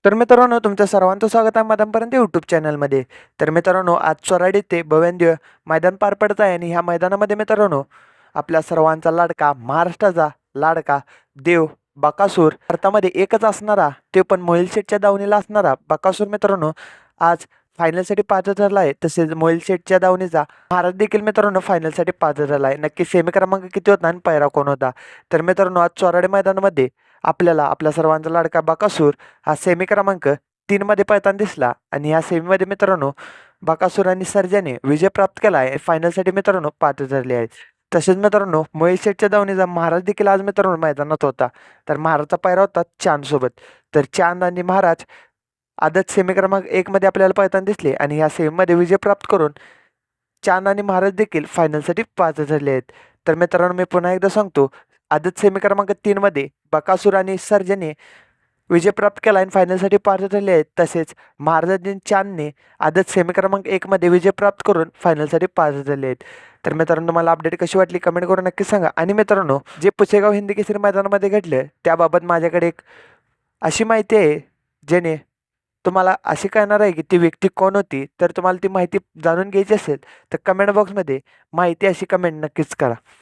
तर मित्रांनो, तुमच्या सर्वांचं स्वागत आहे मैदानपर्यंत यूट्यूब चॅनलमध्ये. तर मित्रांनो, आज चोराडी ते भव्य मैदान पार पडत आहे आणि ह्या मैदानामध्ये मित्रांनो, आपल्या सर्वांचा लाडका, महाराष्ट्राचा लाडका देव बकासूर, भारतामध्ये एकच असणारा, ते पण मोहिल शेठच्या दावणीला असणारा बकासूर मित्रांनो, आज फायनलसाठी पात्र ठरला आहे. तसेच मोहिल शेठच्या दावणीचा महाराज देखील मित्रांनो फायनलसाठी पात्र झाला आहे. नक्की सेमी क्रमांक किती होता आणि पैरा कोण होता? तर मित्रांनो, आज चोराडी मैदानामध्ये आपल्याला आपल्या सर्वांचा लाडका बकासूर हा सेमी क्रमांक 3मध्ये पळताना दिसला आणि या सेमीमध्ये मित्रांनो, बकासूर आणि सर्जाने विजय प्राप्त केला आहे. फायनलसाठी मित्रांनो पात्र ठरले आहेत. तसेच मित्रांनो, महेश शेठच्या दावणीचा महाराज देखील आज मित्रांनो मैदानात होता. तर महाराजचा पायरा होता चांदसोबत. तर चांद आणि महाराज आदत सेमी क्रमांक 1मध्ये आपल्याला पळताना दिसले आणि या सेमीमध्ये विजय प्राप्त करून चांद आणि महाराज देखील फायनलसाठी पात्र ठरले आहेत. तर मित्रांनो, मी पुन्हा एकदा सांगतो, आदत सेमी क्रमांक 3मध्ये बकासूर आणि सर्जने विजय प्राप्त केला आणि फायनलसाठी पात्र ठरले आहेत. तसेच महाराज आणि चांदने आदत सेमी क्रमांक 1मध्ये विजय प्राप्त करून फायनलसाठी पात्र झाले आहेत. तर मित्रांनो, तुम्हाला अपडेट कशी वाटली कमेंट करून नक्की सांगा. आणि मित्रांनो, जे पुसेगाव हिंदी केसरी मैदानामध्ये घडलं त्याबाबत माझ्याकडे एक अशी माहिती आहे, जेणे तुम्हाला अशी कळणार आहे की ती व्यक्ती कोण होती. तर तुम्हाला ती माहिती जाणून घ्यायची असेल तर कमेंट बॉक्समध्ये माहिती अशी कमेंट नक्कीच करा.